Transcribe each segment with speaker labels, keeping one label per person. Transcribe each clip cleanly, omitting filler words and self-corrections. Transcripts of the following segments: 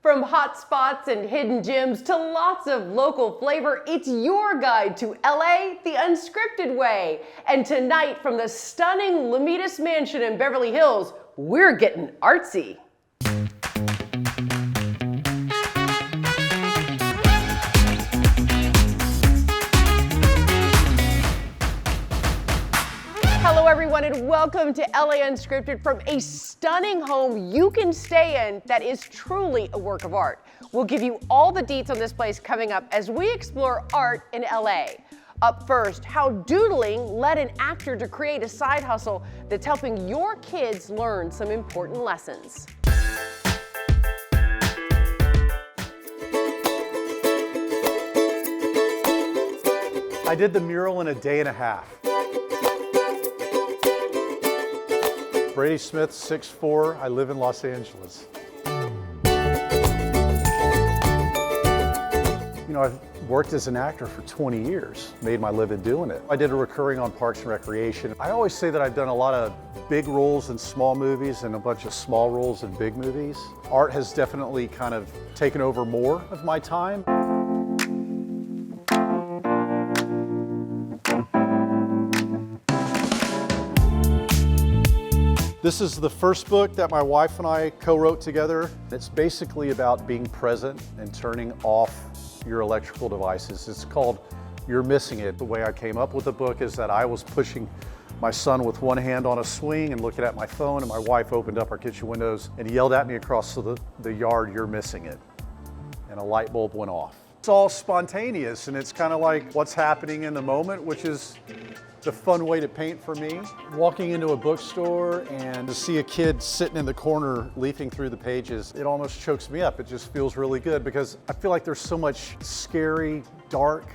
Speaker 1: From hot spots and hidden gems to lots of local flavor, it's your guide to LA the unscripted way. And tonight, from the stunning Lomitas Mansion in Beverly Hills, we're getting artsy. Hello everyone and welcome to LA Unscripted from a stunning home you can stay in that is truly a work of art. We'll give you all the deets on this place coming up as we explore art in LA. Up first, how doodling led an actor to create a side hustle that's helping your kids learn some important lessons.
Speaker 2: I did the mural in a day and a half. Brady Smith, 6'4", I live in Los Angeles. You know, I've worked as an actor for 20 years, made my living doing it. I did a recurring on Parks and Recreation. I always say that I've done a lot of big roles in small movies and a bunch of small roles in big movies. Art has definitely kind of taken over more of my time. This is the first book that my wife and I co-wrote together. It's basically about being present and turning off your electrical devices. It's called You're Missing It. The way I came up with the book is that I was pushing my son with one hand on a swing and looking at my phone, and my wife opened up our kitchen windows and yelled at me across the yard, "You're missing it." And a light bulb went off. It's all spontaneous, and it's kind of like what's happening in the moment, which is the fun way to paint for me. Walking into a bookstore and to see a kid sitting in the corner leafing through the pages, it almost chokes me up. It just feels really good because I feel like there's so much scary, dark,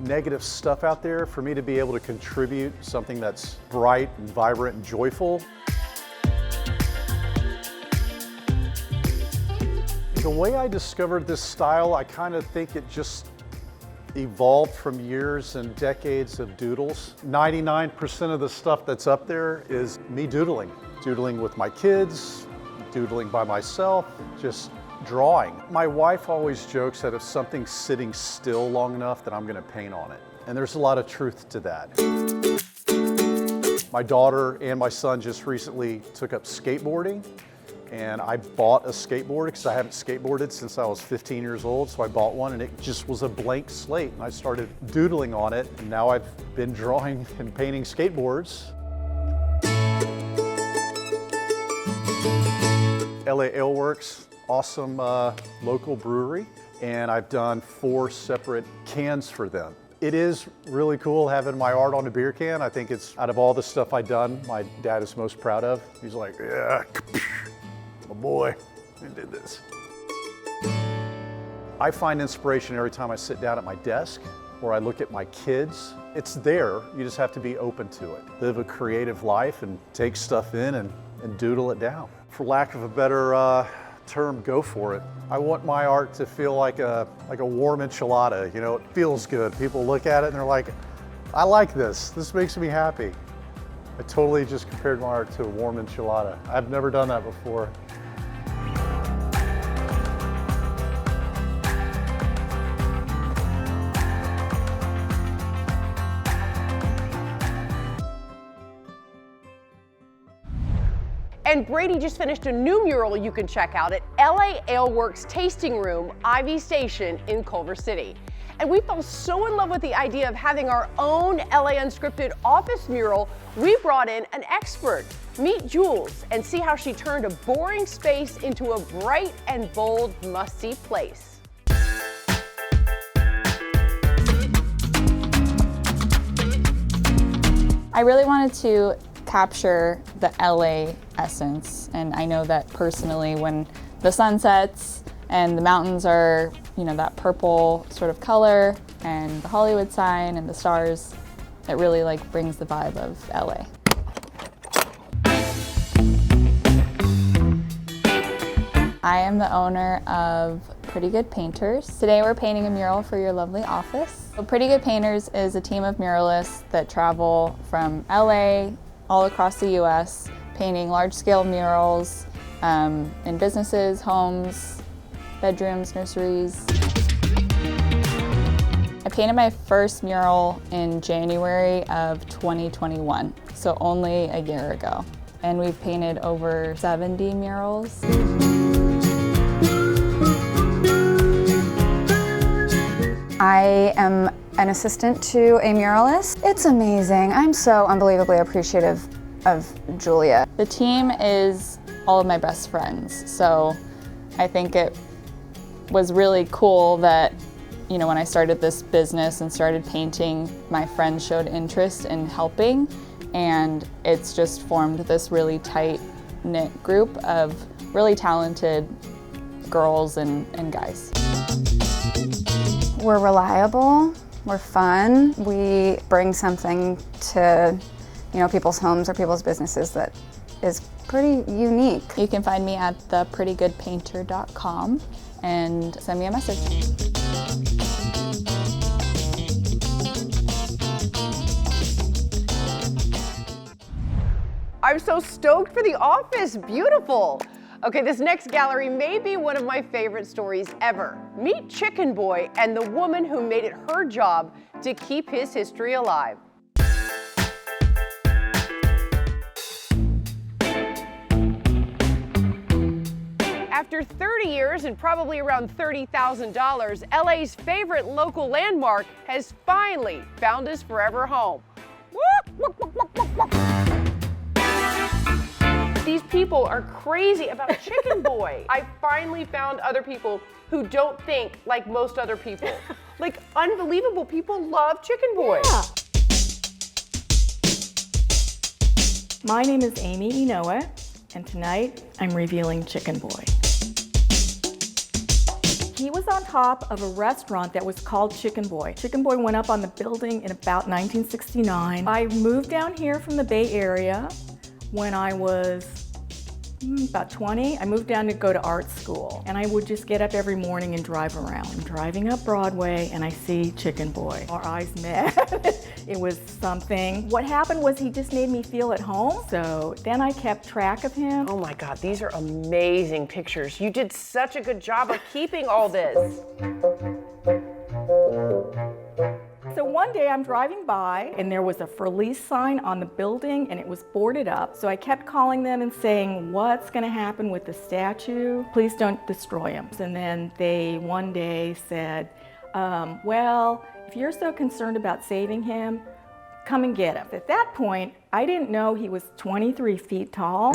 Speaker 2: negative stuff out there. For me to be able to contribute something that's bright and vibrant and joyful. The way I discovered this style, I kind of think it just evolved from years and decades of doodles. 99% of the stuff that's up there is me doodling. Doodling with my kids, doodling by myself, just drawing. My wife always jokes that if something's sitting still long enough, that I'm gonna paint on it. And there's a lot of truth to that. My daughter and my son just recently took up skateboarding. And I bought a skateboard because I haven't skateboarded since I was 15 years old. So I bought one and it just was a blank slate. And I started doodling on it. And now I've been drawing and painting skateboards. LA Ale Works, awesome local brewery. And I've done 4 separate cans for them. It is really cool having my art on a beer can. I think it's, out of all the stuff I've done, my dad is most proud of. He's like, yeah. My boy, he did this. I find inspiration every time I sit down at my desk or I look at my kids. It's there, you just have to be open to it. Live a creative life and take stuff in and doodle it down. For lack of a better term, go for it. I want my art to feel like a warm enchilada. You know, it feels good. People look at it and they're like, I like this. This makes me happy. I totally just compared my art to a warm enchilada. I've never done that before.
Speaker 1: And Brady just finished a new mural you can check out at LA Ale Works Tasting Room, Ivy Station in Culver City. And we fell so in love with the idea of having our own LA Unscripted office mural, we brought in an expert. Meet Jules and see how she turned a boring space into a bright and bold must-see place.
Speaker 3: I really wanted to capture the LA essence, and I know that personally when the sun sets and the mountains are, you know, that purple sort of color, and the Hollywood sign and the stars, it really like brings the vibe of LA. I am the owner of Pretty Good Painters. Today we're painting a mural for your lovely office. So Pretty Good Painters is a team of muralists that travel from LA all across the US, painting large-scale murals in businesses, homes, bedrooms, nurseries. I painted my first mural in January of 2021, so only a year ago. And we've painted over 70 murals.
Speaker 4: I am an assistant to a muralist. It's amazing. I'm so unbelievably appreciative of Julia.
Speaker 3: The team is all of my best friends, so I think it was really cool that, you know, when I started this business and started painting, my friends showed interest in helping, and it's just formed this really tight-knit group of really talented girls and guys.
Speaker 4: We're reliable, we're fun, we bring something to, you know, people's homes or people's businesses that is pretty unique.
Speaker 3: You can find me at theprettygoodpainter.com and send me a message.
Speaker 1: I'm so stoked for the office, beautiful. Okay, this next gallery may be one of my favorite stories ever. Meet Chicken Boy and the woman who made it her job to keep his history alive. After 30 years and probably around $30,000, LA's favorite local landmark has finally found his forever home. These people are crazy about Chicken Boy. I finally found other people who don't think like most other people. Like, unbelievable, people love Chicken Boy.
Speaker 5: Yeah. My name is Amy Inoue, and tonight I'm revealing Chicken Boy. He was on top of a restaurant that was called Chicken Boy. Chicken Boy went up on the building in about 1969. I moved down here from the Bay Area when I was about 20. I moved down to go to art school, and I would just get up every morning and drive around. I'm driving up Broadway and I see Chicken Boy. Our eyes met. It was something. What happened was he just made me feel at home, so then I kept track of him.
Speaker 1: Oh my God, these are amazing pictures. You did such a good job of keeping all this.
Speaker 5: So one day I'm driving by and there was a for lease sign on the building and it was boarded up. So I kept calling them and saying, what's gonna happen with the statue? Please don't destroy him. And then they one day said, well, if you're so concerned about saving him, come and get him. At that point, I didn't know he was 23 feet tall.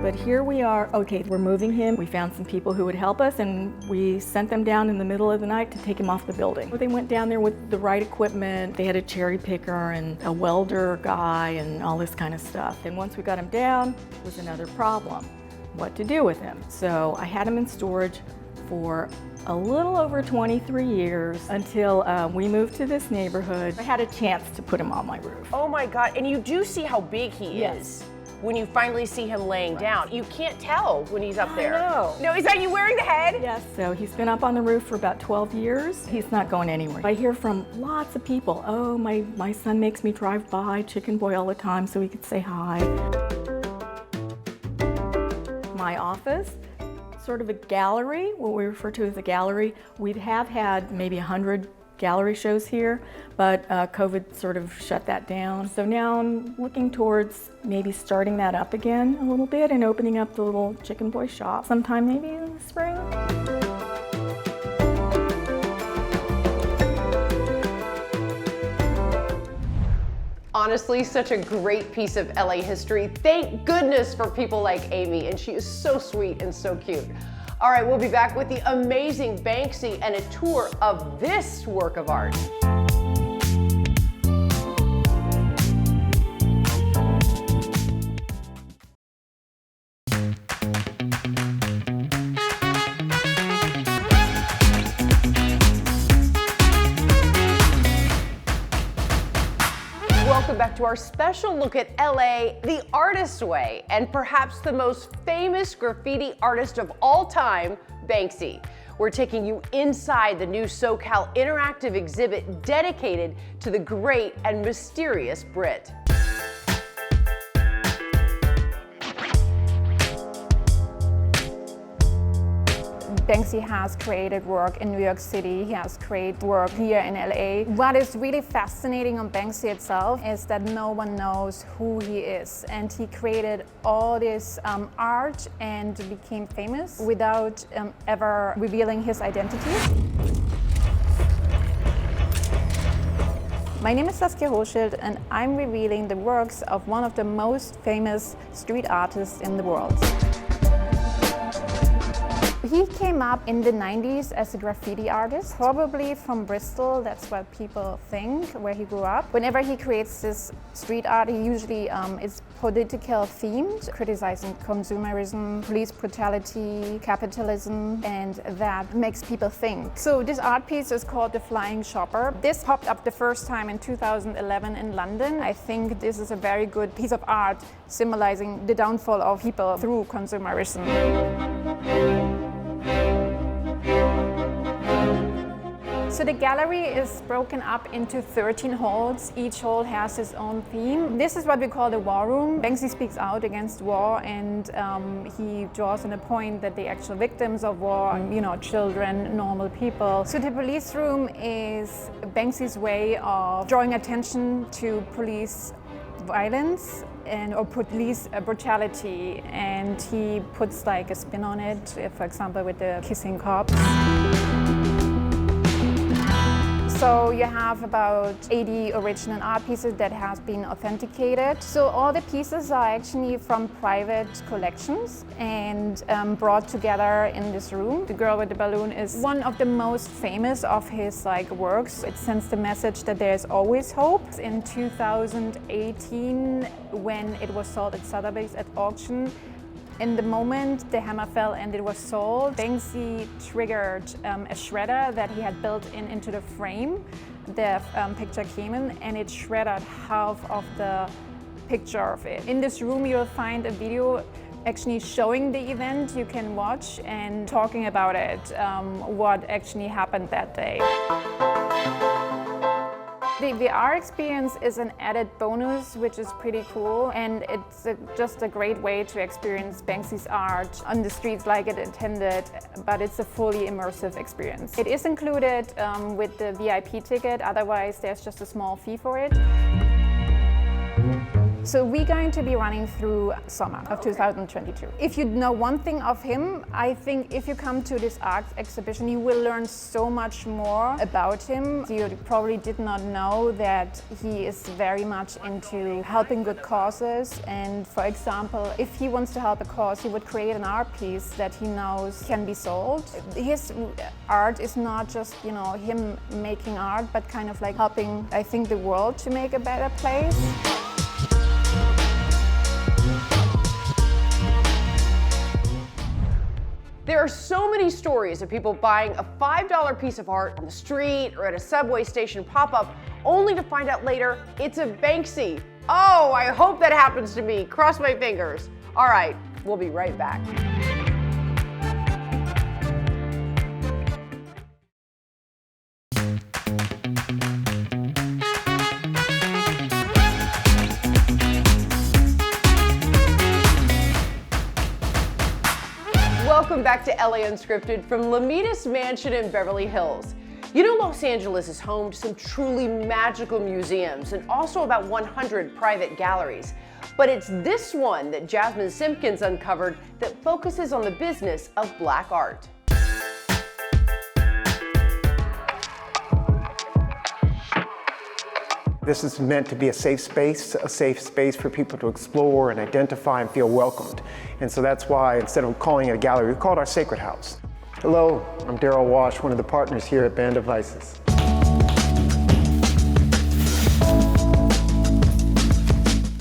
Speaker 5: But here we are, okay, we're moving him. We found some people who would help us and we sent them down in the middle of the night to take him off the building. They went down there with the right equipment. They had a cherry picker and a welder guy and all this kind of stuff. And once we got him down, it was another problem, what to do with him. So I had him in storage for a little over 23 years until we moved to this neighborhood. I had a chance to put him on my roof.
Speaker 1: Oh my God, and you do see how big he
Speaker 5: Yes.
Speaker 1: is when you finally see him laying down. You can't tell when he's up there.
Speaker 5: know.
Speaker 1: No, is that you wearing the head?
Speaker 5: Yes, so he's been up on the roof for about 12 years. He's not going anywhere. I hear from lots of people, oh, my son makes me drive by Chicken Boy all the time so he could say hi. My office, sort of a gallery, what we refer to as a gallery. We have had maybe 100 gallery shows here, but COVID sort of shut that down. So now I'm looking towards maybe starting that up again a little bit and opening up the little Chicken Boy shop sometime maybe in the spring.
Speaker 1: Honestly, such a great piece of LA history. Thank goodness for people like Amy, and she is so sweet and so cute. All right, we'll be back with the amazing Banksy and a tour of this work of art. Welcome back to our special look at LA the artist's way, and perhaps the most famous graffiti artist of all time, Banksy. We're taking you inside the new SoCal interactive exhibit dedicated to the great and mysterious Brit.
Speaker 4: Banksy has created work in New York City, he has created work here in LA. What is really fascinating on Banksy itself is that no one knows who he is, and he created all this art and became famous without ever revealing his identity. My name is Saskia Hochschild, and I'm revealing the works of one of the most famous street artists in the world. He came up in the 90s as a graffiti artist, probably from Bristol, that's what people think, where he grew up. Whenever he creates this street art, he usually is political themed, criticizing consumerism, police brutality, capitalism, and that makes people think. So this art piece is called The Flying Shopper. This popped up the first time in 2011 in London. I think this is a very good piece of art symbolizing the downfall of people through consumerism. So the gallery is broken up into 13 halls. Each hall has its own theme. This is what we call the war room. Banksy speaks out against war, and he draws on the point that the actual victims of war, children, normal people. So the police room is Banksy's way of drawing attention to police violence or police brutality, and he puts like a spin on it, for example with the kissing cops. So you have about 80 original art pieces that has been authenticated. So all the pieces are actually from private collections and brought together in this room. The Girl with the Balloon is one of the most famous of his works. It sends the message that there's always hope. In 2018, when it was sold at Sotheby's at auction, in the moment the hammer fell and it was sold, Banksy triggered a shredder that he had built into the frame. The picture came in and it shredded half of the picture of it. In this room you'll find a video actually showing the event you can watch and talking about it, what actually happened that day. The VR experience is an added bonus, which is pretty cool, and it's just a great way to experience Banksy's art on the streets like it intended, but it's a fully immersive experience. It is included with the VIP ticket, otherwise there's just a small fee for it. So we're going to be running through summer of 2022. If you know one thing of him, I think if you come to this art exhibition, you will learn so much more about him. You probably did not know that he is very much into helping good causes. And for example, if he wants to help a cause, he would create an art piece that he knows can be sold. His art is not just, him making art, but kind of like helping, I think, the world to make a better place.
Speaker 1: There are so many stories of people buying a $5 piece of art on the street or at a subway station pop-up only to find out later it's a Banksy. Oh, I hope that happens to me. Cross my fingers. All right, we'll be right back. Welcome back to LA Unscripted from Lamitas Mansion in Beverly Hills. Los Angeles is home to some truly magical museums and also about 100 private galleries. But it's this one that Jasmine Simpkins uncovered that focuses on the business of Black art.
Speaker 6: This is meant to be a safe space for people to explore and identify and feel welcomed. And so that's why instead of calling it a gallery, we call it our sacred house. Hello, I'm Daryl Walsh, one of the partners here at Band of Vices.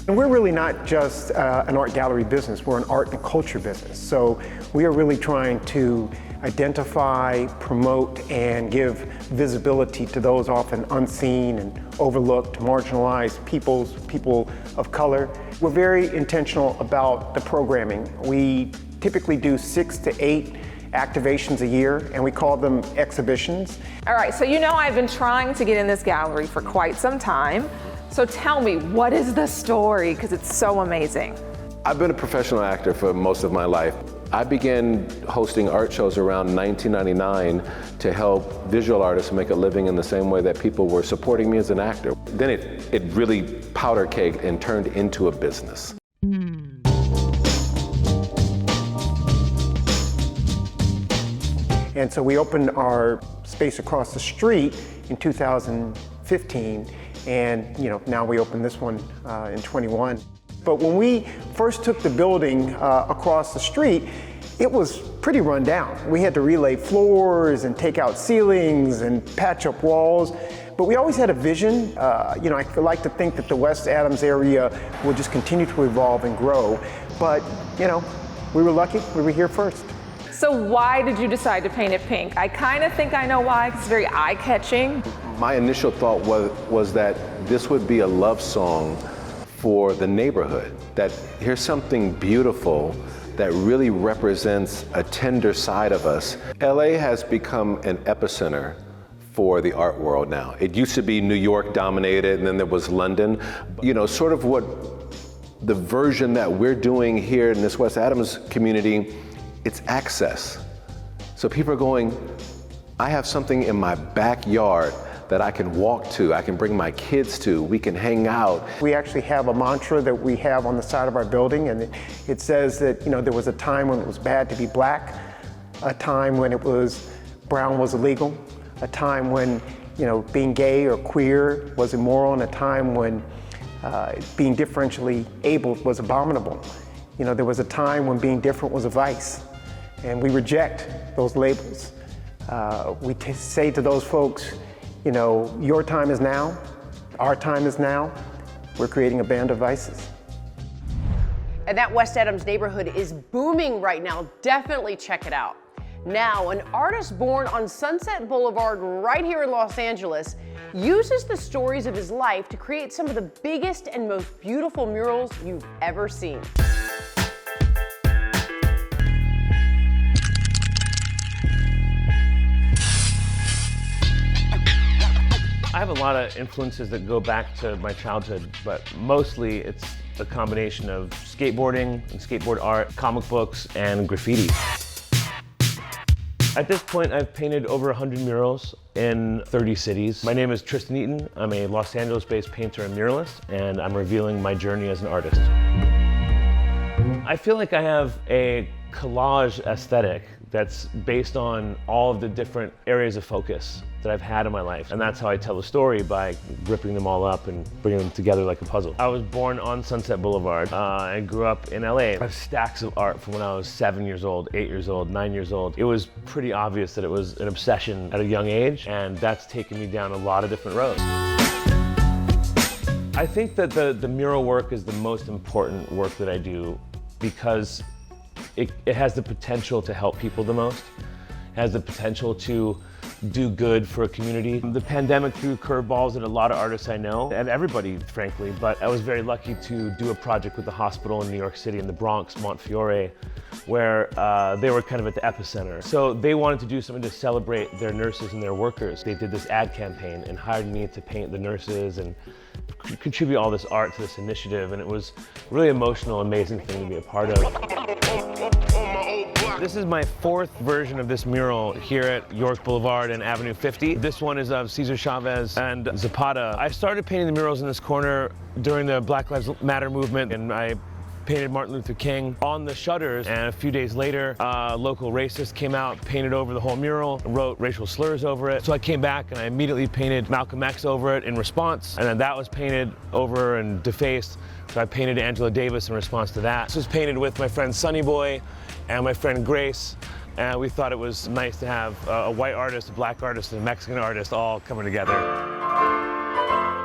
Speaker 6: And we're really not just an art gallery business, we're an art and culture business. So we are really trying to identify, promote, and give visibility to those often unseen and overlooked, marginalized people of color. We're very intentional about the programming. We typically do 6 to 8 activations a year, and we call them exhibitions.
Speaker 7: All right, so I've been trying to get in this gallery for quite some time. So tell me, what is the story? Because it's so amazing.
Speaker 8: I've been a professional actor for most of my life. I began hosting art shows around 1999 to help visual artists make a living in the same way that people were supporting me as an actor. Then it really powder caked and turned into a business.
Speaker 6: And so we opened our space across the street in 2015, and now we opened this one in 21. But when we first took the building across the street, it was pretty run down. We had to relay floors and take out ceilings and patch up walls. But we always had a vision. I like to think that the West Adams area will just continue to evolve and grow. But, we were lucky. We were here first.
Speaker 7: So why did you decide to paint it pink? I kind of think I know why, 'cause it's very eye-catching.
Speaker 8: My initial thought was that this would be a love song for the neighborhood, that here's something beautiful that really represents a tender side of us. LA has become an epicenter for the art world now. It used to be New York dominated, and then there was London. Sort of what the version that we're doing here in this West Adams community, it's access. So people are going, I have something in my backyard that I can walk to, I can bring my kids to, we can hang out.
Speaker 6: We actually have a mantra that we have on the side of our building, and it says that there was a time when it was bad to be black, a time when brown was illegal, a time when being gay or queer was immoral, and a time when being differentially abled was abominable. There was a time when being different was a vice, and we reject those labels. We say to those folks, your time is now, our time is now. We're creating a band of vices.
Speaker 1: And that West Adams neighborhood is booming right now. Definitely check it out. Now, an artist born on Sunset Boulevard right here in Los Angeles uses the stories of his life to create some of the biggest and most beautiful murals you've ever seen.
Speaker 9: I have a lot of influences that go back to my childhood, but mostly it's a combination of skateboarding and skateboard art, comic books, and graffiti. At this point, I've painted over 100 murals in 30 cities. My name is Tristan Eaton. I'm a Los Angeles-based painter and muralist, and I'm revealing my journey as an artist. I feel like I have a collage aesthetic that's based on all of the different areas of focus that I've had in my life. And that's how I tell the story, by ripping them all up and bringing them together like a puzzle. I was born on Sunset Boulevard. I grew up in LA. I have stacks of art from when I was 7 years old, 8 years old, 9 years old. It was pretty obvious that it was an obsession at a young age, and that's taken me down a lot of different roads. I think that the mural work is the most important work that I do because it has the potential to help people the most. It has the potential to do good for a community. The pandemic threw curveballs at a lot of artists I know, and everybody, frankly, but I was very lucky to do a project with the hospital in New York City, in the Bronx, Montefiore, where they were kind of at the epicenter. So they wanted to do something to celebrate their nurses and their workers. They did this ad campaign and hired me to paint the nurses and contribute all this art to this initiative, and it was a really emotional, amazing thing to be a part of. This is my fourth version of this mural here at York Boulevard and Avenue 50. This one is of Cesar Chavez and Zapata. I started painting the murals in this corner during the Black Lives Matter movement, and I painted Martin Luther King on the shutters, and a few days later, a local racist came out, painted over the whole mural, wrote racial slurs over it. So I came back and I immediately painted Malcolm X over it in response, and then that was painted over and defaced. So I painted Angela Davis in response to that. This was painted with my friend Sonny Boy and my friend Grace, and we thought it was nice to have a white artist, a black artist, and a Mexican artist all coming together.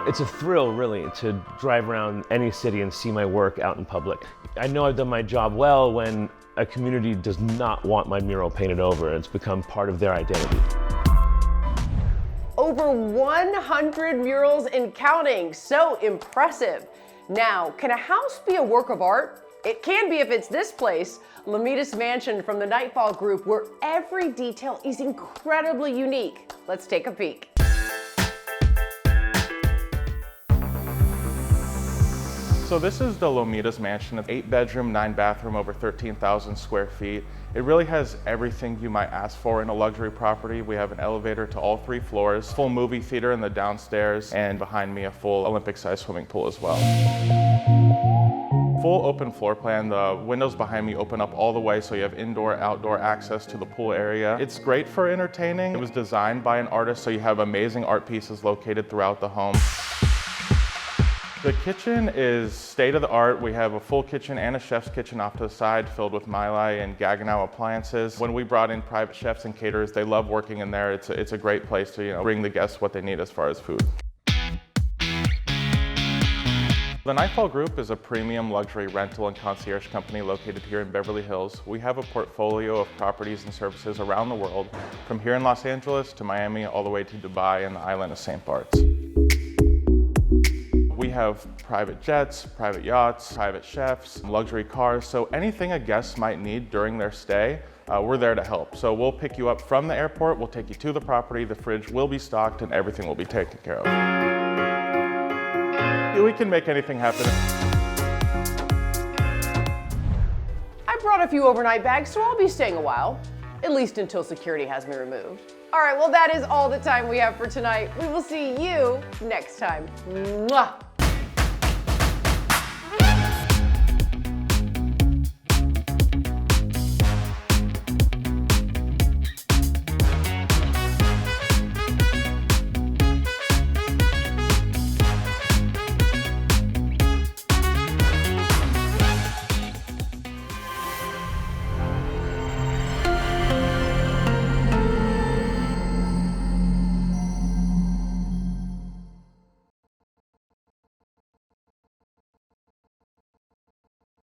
Speaker 9: It's a thrill, really, to drive around any city and see my work out in public. I know I've done my job well when a community does not want my mural painted over. It's become part of their identity.
Speaker 1: Over 100 murals and counting. So impressive. Now, can a house be a work of art? It can be if it's this place, Lomitas Mansion from the Nightfall Group, where every detail is incredibly unique. Let's take a peek.
Speaker 10: So this is the Lomitas mansion. It's 8-bedroom, 9-bathroom, over 13,000 square feet. It really has everything you might ask for in a luxury property. We have an elevator to all 3 floors, full movie theater in the downstairs, and behind me a full Olympic-sized swimming pool as well. Full open floor plan. The windows behind me open up all the way, so you have indoor, outdoor access to the pool area. It's great for entertaining. It was designed by an artist, so you have amazing art pieces located throughout the home. The kitchen is state-of-the-art. We have a full kitchen and a chef's kitchen off to the side filled with Mailai and Gaggenau appliances. When we brought in private chefs and caterers, they love working in there. It's a great place to bring the guests what they need as far as food. The Nightfall Group is a premium luxury rental and concierge company located here in Beverly Hills. We have a portfolio of properties and services around the world, from here in Los Angeles to Miami, all the way to Dubai and the island of St. Bart's. We have private jets, private yachts, private chefs, luxury cars, so anything a guest might need during their stay, we're there to help. So we'll pick you up from the airport, we'll take you to the property, the fridge will be stocked, and everything will be taken care of. We can make anything happen.
Speaker 1: I brought a few overnight bags, so I'll be staying a while, at least until security has me removed. All right, well, that is all the time we have for tonight. We will see you next time. Mwah!